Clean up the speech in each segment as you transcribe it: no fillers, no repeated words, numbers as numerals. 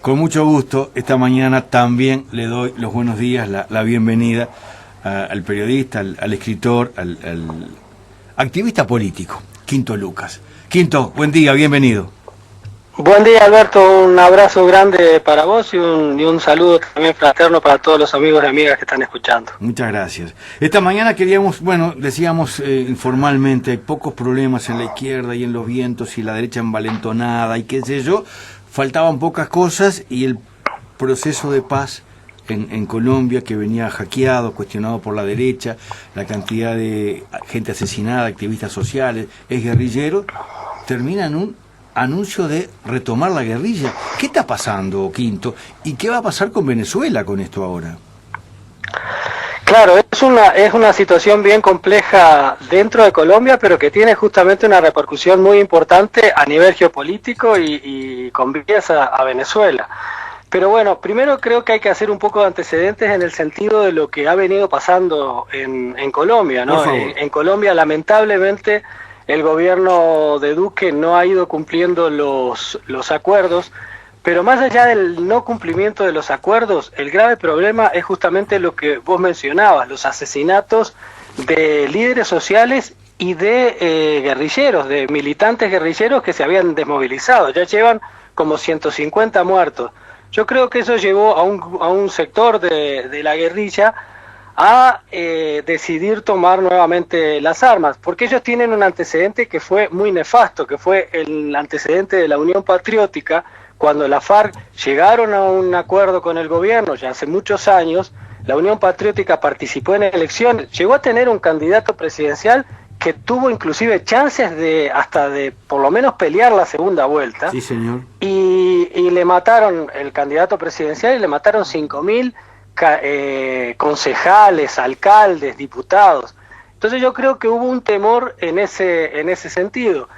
Con mucho gusto, esta mañana también le doy los buenos días, la bienvenida al periodista, al escritor, al activista político, Quinto Lucas. Quinto, buen día, bienvenido. Buen día, Alberto, un abrazo grande para vos y un saludo también fraterno para todos los amigos y amigas que están escuchando. Muchas gracias. Esta mañana queríamos, decíamos informalmente, hay pocos problemas en la izquierda y en los vientos y la derecha envalentonada y qué sé yo, faltaban pocas cosas y el proceso de paz en Colombia, que venía hackeado, cuestionado por la derecha, la cantidad de gente asesinada, activistas sociales, exguerrilleros, termina en un anuncio de retomar la guerrilla. ¿Qué está pasando, Quinto? ¿Y qué va a pasar con Venezuela con esto ahora? Claro, es una situación bien compleja dentro de Colombia, pero que tiene justamente una repercusión muy importante a nivel geopolítico y con vías a Venezuela. Pero bueno, primero creo que hay que hacer un poco de antecedentes en el sentido de lo que ha venido pasando en Colombia, ¿no? En Colombia, lamentablemente, el gobierno de Duque no ha ido cumpliendo los acuerdos, pero más allá del no cumplimiento de los acuerdos, el grave problema es justamente lo que vos mencionabas, los asesinatos de líderes sociales y de guerrilleros, de militantes guerrilleros que se habían desmovilizado. Ya llevan como 150 muertos. Yo creo que eso llevó a un sector de la guerrilla a decidir tomar nuevamente las armas, porque ellos tienen un antecedente que fue muy nefasto, que fue el antecedente de la Unión Patriótica, cuando la FARC llegaron a un acuerdo con el gobierno ya hace muchos años. La Unión Patriótica participó en elecciones, llegó a tener un candidato presidencial que tuvo inclusive chances de hasta de por lo menos pelear la segunda vuelta. Sí, señor. Y le mataron el candidato presidencial y le mataron 5.000 concejales, alcaldes, diputados. Entonces yo creo que hubo un temor en ese sentido.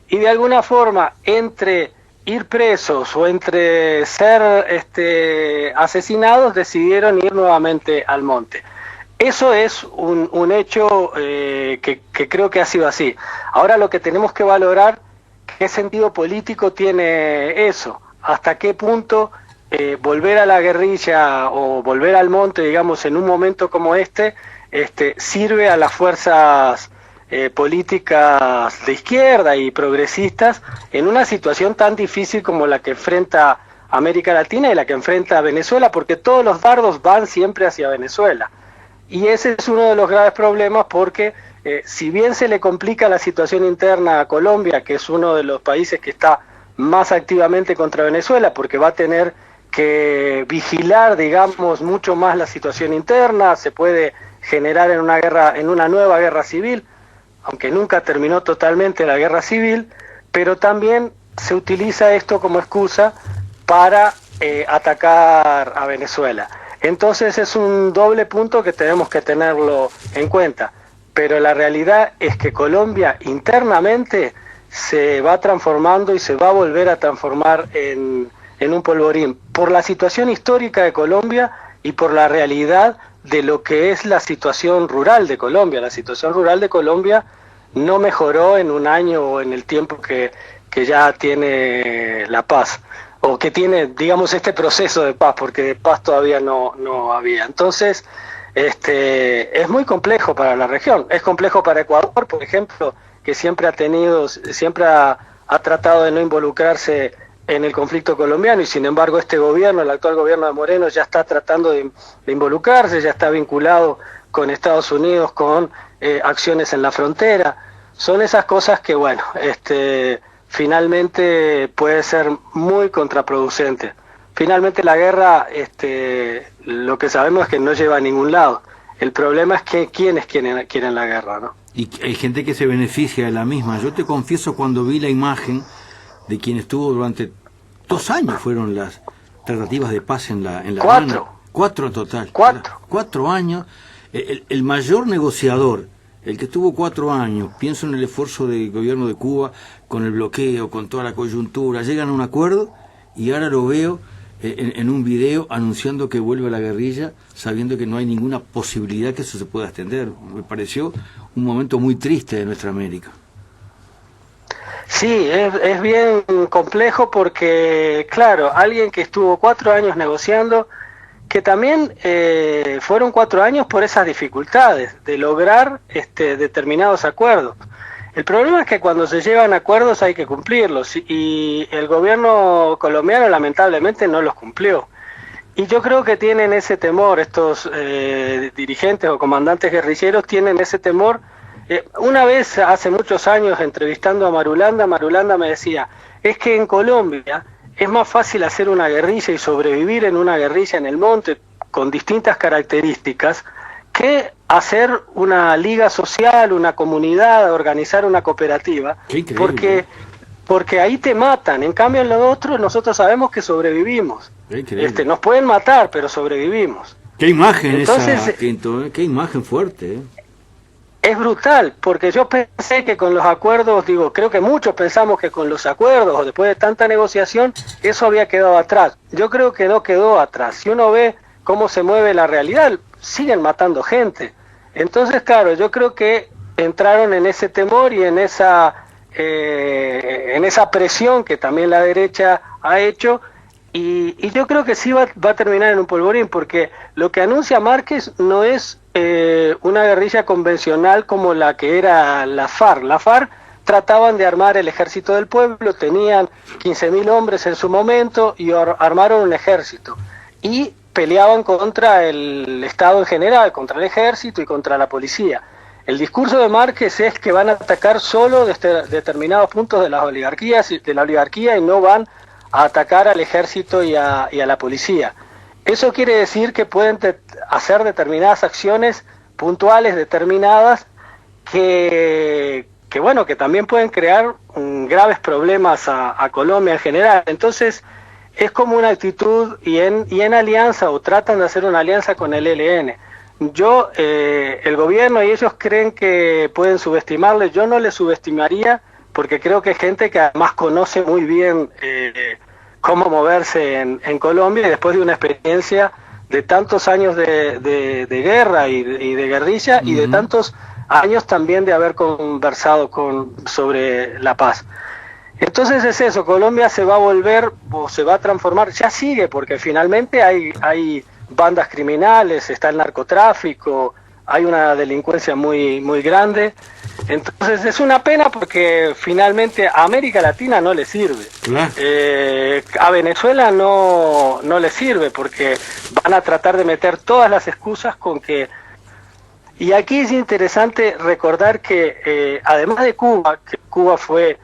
Y de alguna forma, entre ir presos o entre ser asesinados, decidieron ir nuevamente al monte. Eso es un hecho que creo que ha sido así. Ahora lo que tenemos que valorar, ¿qué sentido político tiene eso? ¿Hasta qué punto volver a la guerrilla o volver al monte, digamos, en un momento como este sirve a las fuerzas políticas de izquierda y progresistas en una situación tan difícil como la que enfrenta América Latina y la que enfrenta Venezuela, porque todos los dardos van siempre hacia Venezuela? Y ese es uno de los graves problemas, porque si bien se le complica la situación interna a Colombia, que es uno de los países que está más activamente contra Venezuela, porque va a tener que vigilar, digamos, mucho más la situación interna, se puede generar en una nueva guerra civil, aunque nunca terminó totalmente la guerra civil, pero también se utiliza esto como excusa para atacar a Venezuela. Entonces es un doble punto que tenemos que tenerlo en cuenta, pero la realidad es que Colombia internamente se va transformando y se va a volver a transformar en un polvorín, por la situación histórica de Colombia y por la realidad de lo que es la situación rural de Colombia. La situación rural de Colombia no mejoró en un año o en el tiempo que ya tiene la paz, o que tiene, digamos, este proceso de paz, porque de paz todavía no había. Entonces, es muy complejo para la región, es complejo para Ecuador, por ejemplo, que siempre ha tratado de no involucrarse en el conflicto colombiano, y sin embargo este gobierno, el actual gobierno de Moreno, ya está tratando de involucrarse, ya está vinculado con Estados Unidos, con acciones en la frontera. Son esas cosas que, bueno, finalmente puede ser muy contraproducente. Finalmente la guerra, lo que sabemos es que no lleva a ningún lado. El problema es que quiénes quieren la guerra, ¿no? Y hay gente que se beneficia de la misma. Yo te confieso, cuando vi la imagen de quien estuvo durante 2 años, fueron las tratativas de paz en la 4 total. 4 años. El mayor negociador, el que estuvo 4 años, pienso en el esfuerzo del gobierno de Cuba, con el bloqueo, con toda la coyuntura, llegan a un acuerdo y ahora lo veo en un video anunciando que vuelve a la guerrilla, sabiendo que no hay ninguna posibilidad que eso se pueda extender. Me pareció un momento muy triste de nuestra América. Sí, es bien complejo porque, claro, alguien que estuvo 4 años negociando, que también fueron 4 años por esas dificultades de lograr determinados acuerdos. El problema es que cuando se llevan acuerdos hay que cumplirlos y el gobierno colombiano lamentablemente no los cumplió. Y yo creo que tienen ese temor, estos dirigentes o comandantes guerrilleros tienen ese temor. Una vez, hace muchos años, entrevistando a Marulanda, Marulanda me decía, es que en Colombia es más fácil hacer una guerrilla y sobrevivir en una guerrilla en el monte con distintas características que hacer una liga social, una comunidad, organizar una cooperativa, porque ahí te matan. En cambio en lo otro nosotros sabemos que sobrevivimos. Nos pueden matar, pero sobrevivimos. Qué imagen. Entonces, esa, Quinto, qué imagen fuerte. Es brutal, porque yo pensé que con los acuerdos, creo que muchos pensamos que con los acuerdos, o después de tanta negociación, eso había quedado atrás. Yo creo que no quedó atrás. Si uno ve cómo se mueve la realidad, siguen matando gente. Entonces, claro, yo creo que entraron en ese temor y en esa presión que también la derecha ha hecho, y yo creo que sí va a terminar en un polvorín, porque lo que anuncia Márquez no es una guerrilla convencional como la que era la FARC. La FARC trataban de armar el ejército del pueblo, tenían 15.000 hombres en su momento y armaron un ejército. Y peleaban contra el Estado en general, contra el ejército y contra la policía. El discurso de Márquez es que van a atacar solo determinados puntos de las oligarquías, de la oligarquía, y no van a atacar al ejército y a la policía. Eso quiere decir que pueden hacer determinadas acciones puntuales, determinadas, que también pueden crear graves problemas a Colombia en general. Entonces, es como una actitud y en alianza, o tratan de hacer una alianza con el ELN. El gobierno y ellos creen que pueden subestimarle. Yo no les subestimaría, porque creo que es gente que además conoce muy bien cómo moverse en Colombia, y después de una experiencia de tantos años de guerra y de guerrilla, y de tantos años también de haber conversado sobre la paz. Entonces es eso, Colombia se va a volver o se va a transformar, ya sigue, porque finalmente hay bandas criminales, está el narcotráfico, hay una delincuencia muy, muy grande. Entonces es una pena, porque finalmente a América Latina no le sirve. Claro. A Venezuela no le sirve, porque van a tratar de meter todas las excusas con que... Y aquí es interesante recordar que además de Cuba, que Cuba fue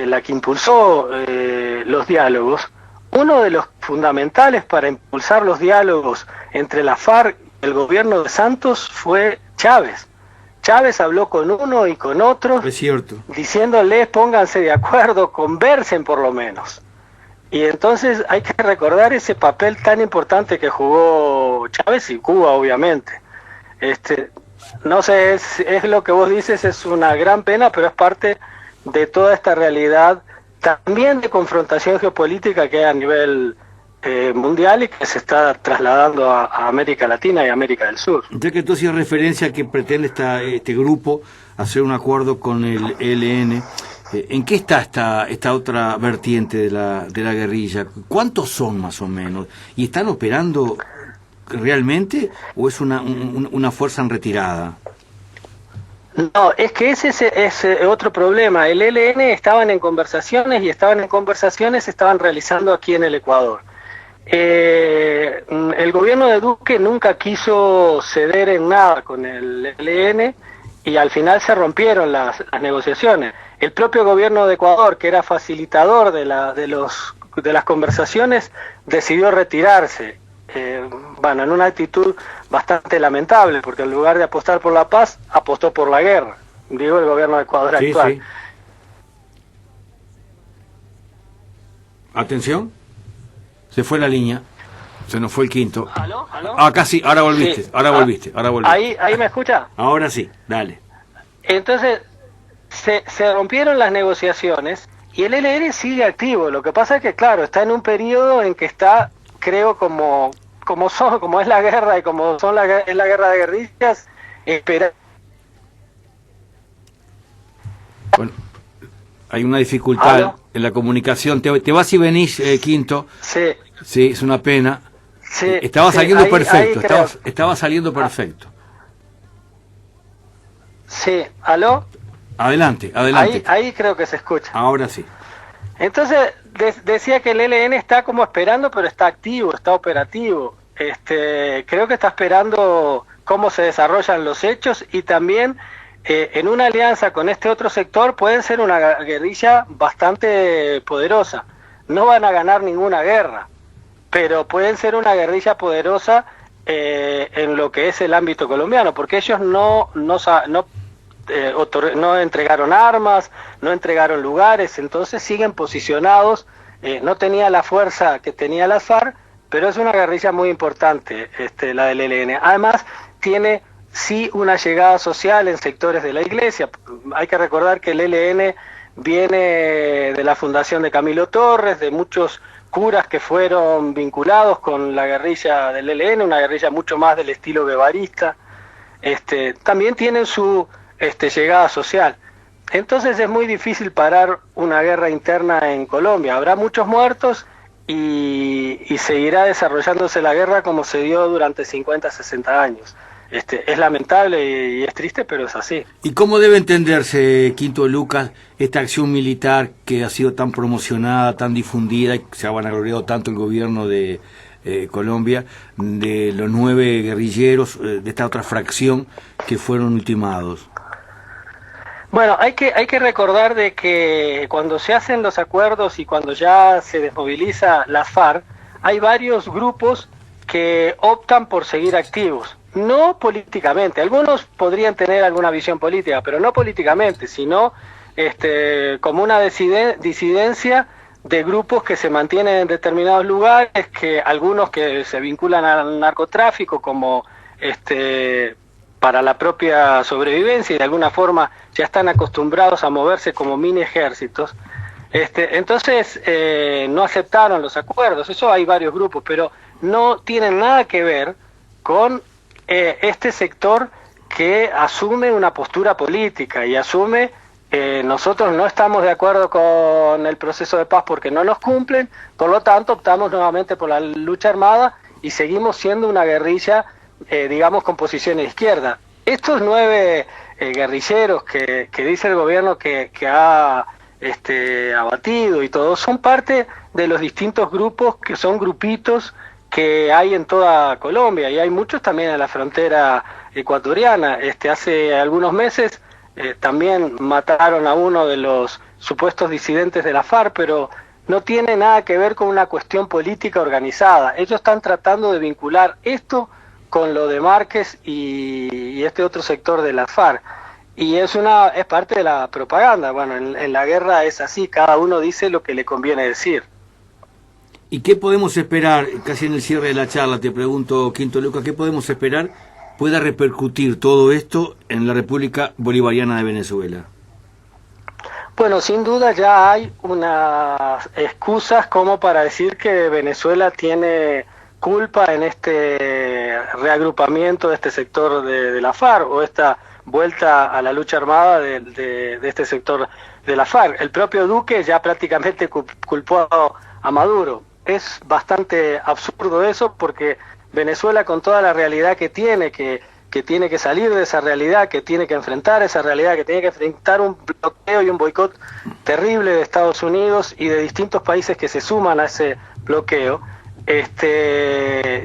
la que impulsó los diálogos, uno de los fundamentales para impulsar los diálogos entre la FARC y el gobierno de Santos fue Chávez. Chávez habló con uno y con otros, es cierto, diciéndoles pónganse de acuerdo, conversen por lo menos. Y entonces hay que recordar ese papel tan importante que jugó Chávez y Cuba, obviamente. No sé, es lo que vos dices, es una gran pena, pero es parte de toda esta realidad también de confrontación geopolítica que hay a nivel mundial y que se está trasladando a América Latina y América del Sur. Ya que tú hacías referencia a que pretende este grupo hacer un acuerdo con el ELN, ¿en qué está esta otra vertiente de la guerrilla? ¿Cuántos son más o menos? ¿Y están operando realmente o es una fuerza en retirada? No, es que ese es otro problema. El ELN estaban en conversaciones estaban realizando aquí en el Ecuador. El gobierno de Duque nunca quiso ceder en nada con el ELN y al final se rompieron las negociaciones. El propio gobierno de Ecuador, que era facilitador de las conversaciones, decidió retirarse. En una actitud bastante lamentable, porque en lugar de apostar por la paz, apostó por la guerra, el gobierno de Ecuador actual. Sí. Atención, se fue la línea, se nos fue el quinto. ¿Aló? Acá sí, ahora volviste, sí. ahora volviste. ¿Ahí me escucha? Ahora sí, dale. Entonces, se rompieron las negociaciones y el ELN sigue activo. Lo que pasa es que, claro, está en un periodo en que está, creo, como es la guerra y como es la guerra de guerrillas, espera. Bueno, Hay una dificultad ¿Aló? en la comunicación. Te vas y venís, Quinto. Sí, Sí, es una pena. sí. Estaba sí, saliendo ahí perfecto. creo. Estaba saliendo perfecto. Sí, ¿aló? Adelante, adelante. Ahí creo que se escucha. Ahora sí. Entonces, decía que el ELN está como esperando, pero está activo, está operativo. Creo que está esperando cómo se desarrollan los hechos y también en una alianza con este otro sector pueden ser una guerrilla bastante poderosa. No van a ganar ninguna guerra, pero pueden ser una guerrilla poderosa en lo que es el ámbito colombiano, porque ellos no entregaron armas, no entregaron lugares, entonces siguen posicionados. No tenía la fuerza que tenía las FARC, pero es una guerrilla muy importante, la del ELN. Además, tiene sí una llegada social en sectores de la iglesia. Hay que recordar que el ELN viene de la fundación de Camilo Torres, de muchos curas que fueron vinculados con la guerrilla del ELN, una guerrilla mucho más del estilo guevarista. También tienen su llegada social. Entonces es muy difícil parar una guerra interna en Colombia. Habrá muchos muertos y seguirá desarrollándose la guerra como se dio durante 50, 60 años. Es lamentable y es triste, pero es así. ¿Y cómo debe entenderse, Quinto Lucas, esta acción militar que ha sido tan promocionada, tan difundida y se ha vanagloriado tanto el gobierno de Colombia, de los 9 guerrilleros de esta otra fracción que fueron ultimados? Bueno, hay que recordar de que cuando se hacen los acuerdos y cuando ya se desmoviliza las FARC, hay varios grupos que optan por seguir activos. No políticamente, algunos podrían tener alguna visión política, pero no políticamente, sino como una disidencia de grupos que se mantienen en determinados lugares, que algunos que se vinculan al narcotráfico como para la propia sobrevivencia y de alguna forma ya están acostumbrados a moverse como mini ejércitos. Entonces no aceptaron los acuerdos. Eso hay varios grupos, pero no tienen nada que ver con este sector que asume una postura política y asume nosotros no estamos de acuerdo con el proceso de paz porque no nos cumplen, por lo tanto optamos nuevamente por la lucha armada y seguimos siendo una guerrilla digamos con posición de izquierda. Estos 9 guerrilleros que dice el gobierno que ha abatido y todo, son parte de los distintos grupos que son grupitos que hay en toda Colombia y hay muchos también en la frontera ecuatoriana. Hace algunos meses también mataron a uno de los supuestos disidentes de la FARC, pero no tiene nada que ver con una cuestión política organizada. Ellos están tratando de vincular esto con lo de Márquez y este otro sector de la FARC. Y es parte de la propaganda. Bueno, en la guerra es así, cada uno dice lo que le conviene decir. ¿Y qué podemos esperar, casi en el cierre de la charla, te pregunto, Quinto Lucas, qué podemos esperar pueda repercutir todo esto en la República Bolivariana de Venezuela? Bueno, sin duda ya hay unas excusas como para decir que Venezuela tiene culpa en este reagrupamiento de este sector de la FARC o esta vuelta a la lucha armada de este sector de la FARC. El propio Duque ya prácticamente culpó a Maduro. Es bastante absurdo eso porque Venezuela, con toda la realidad que tiene que salir de esa realidad, que tiene que enfrentar esa realidad, que tiene que enfrentar un bloqueo y un boicot terrible de Estados Unidos y de distintos países que se suman a ese bloqueo,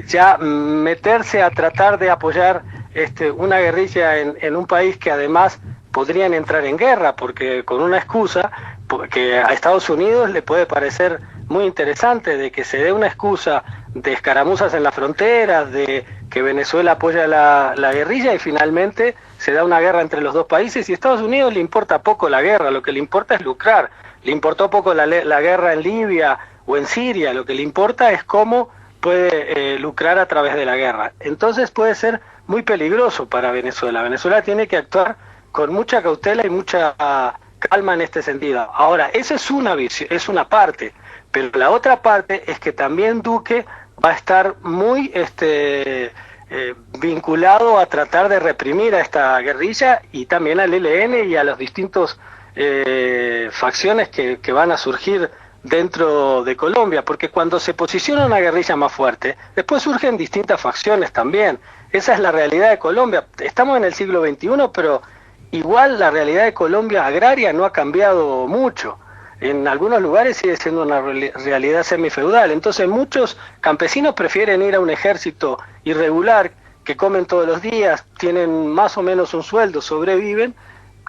ya meterse a tratar de apoyar una guerrilla en un país que además podrían entrar en guerra, porque con una excusa, porque a Estados Unidos le puede parecer muy interesante de que se dé una excusa de escaramuzas en las fronteras, de que Venezuela apoya la guerrilla y finalmente se da una guerra entre los dos países y a Estados Unidos le importa poco la guerra, lo que le importa es lucrar. Le importó poco la guerra en Libia o en Siria, lo que le importa es cómo puede lucrar a través de la guerra. Entonces puede ser muy peligroso para Venezuela. Venezuela tiene que actuar con mucha cautela y mucha calma en este sentido. Ahora, esa es una visión, es una parte, pero la otra parte es que también Duque va a estar muy vinculado a tratar de reprimir a esta guerrilla y también al ELN y a los distintos facciones que van a surgir dentro de Colombia, porque cuando se posiciona una guerrilla más fuerte, después surgen distintas facciones también. Esa es la realidad de Colombia. Estamos en el siglo XXI, pero igual la realidad de Colombia agraria no ha cambiado mucho. En algunos lugares sigue siendo una realidad semifeudal. Entonces muchos campesinos prefieren ir a un ejército irregular, que comen todos los días, tienen más o menos un sueldo, sobreviven,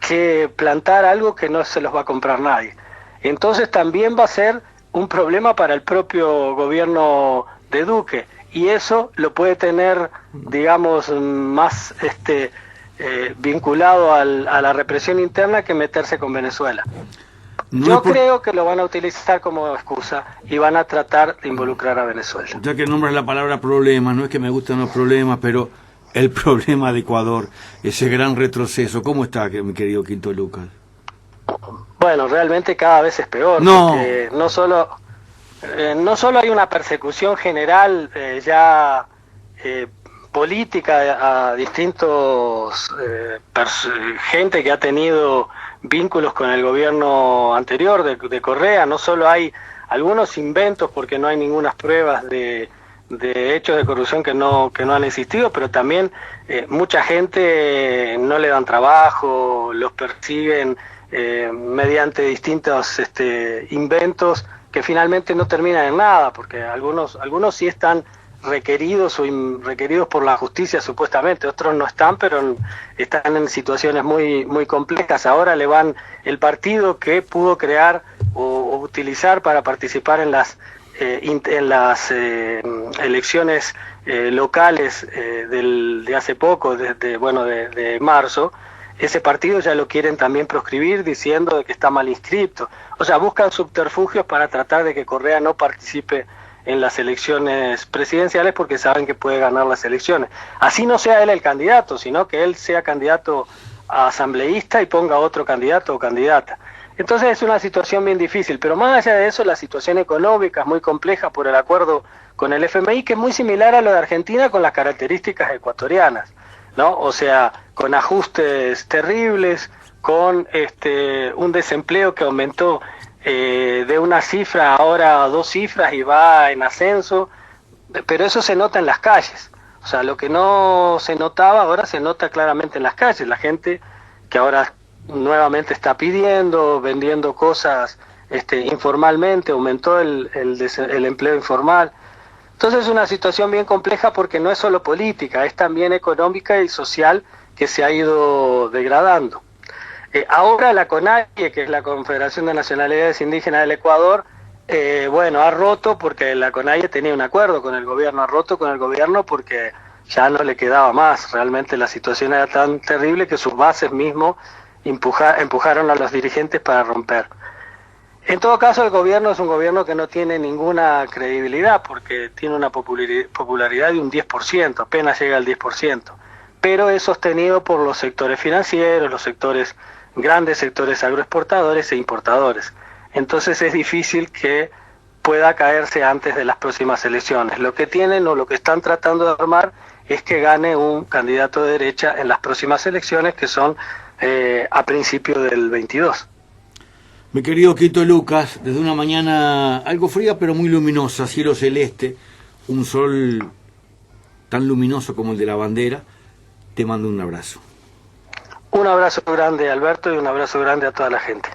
que plantar algo que no se los va a comprar nadie. Entonces también va a ser un problema para el propio gobierno de Duque, y eso lo puede tener, digamos, más vinculado a la represión interna que meterse con Venezuela. Yo creo que lo van a utilizar como excusa y van a tratar de involucrar a Venezuela. Ya que nombras la palabra problema, no es que me gustan los problemas, pero el problema de Ecuador, ese gran retroceso, ¿cómo está, mi querido Quinto Lucas? Bueno, realmente cada vez es peor, porque no solo hay una persecución general política a distintos gente que ha tenido vínculos con el gobierno anterior de Correa. No solo hay algunos inventos porque no hay ninguna pruebas de hechos de corrupción que no han existido, pero también mucha gente no le dan trabajo, los persiguen mediante distintos inventos que finalmente no terminan en nada, porque algunos sí están requeridos requeridos por la justicia supuestamente, otros no están, pero están en situaciones muy muy complejas. Ahora le van el partido que pudo crear o utilizar para participar en las elecciones locales de hace poco, de marzo. Ese partido ya lo quieren también proscribir diciendo de que está mal inscripto. O sea, buscan subterfugios para tratar de que Correa no participe en las elecciones presidenciales porque saben que puede ganar las elecciones. Así no sea él el candidato, sino que él sea candidato a asambleísta y ponga otro candidato o candidata. Entonces es una situación bien difícil, pero más allá de eso, la situación económica es muy compleja por el acuerdo con el FMI, que es muy similar a lo de Argentina con las características ecuatorianas, ¿no? O sea, con ajustes terribles, con un desempleo que aumentó de una cifra ahora a 2 cifras y va en ascenso, pero eso se nota en las calles. O sea, lo que no se notaba ahora se nota claramente en las calles. La gente que ahora nuevamente está pidiendo, vendiendo cosas informalmente, aumentó el empleo informal. Entonces es una situación bien compleja porque no es solo política, es también económica y social que se ha ido degradando. Ahora la CONAIE, que es la Confederación de Nacionalidades Indígenas del Ecuador, ha roto porque la CONAIE tenía un acuerdo con el gobierno, ha roto con el gobierno porque ya no le quedaba más. Realmente la situación era tan terrible que sus bases mismos empujaron a los dirigentes para romper. En todo caso, el gobierno es un gobierno que no tiene ninguna credibilidad porque tiene una popularidad de un 10%, apenas llega al 10%, pero es sostenido por los sectores financieros, los grandes sectores agroexportadores e importadores. Entonces es difícil que pueda caerse antes de las próximas elecciones. Lo que tienen o lo que están tratando de armar es que gane un candidato de derecha en las próximas elecciones, que son a principios del 22. Mi querido Quito Lucas, desde una mañana algo fría pero muy luminosa, cielo celeste, un sol tan luminoso como el de la bandera, te mando un abrazo. Un abrazo grande, Alberto, y un abrazo grande a toda la gente.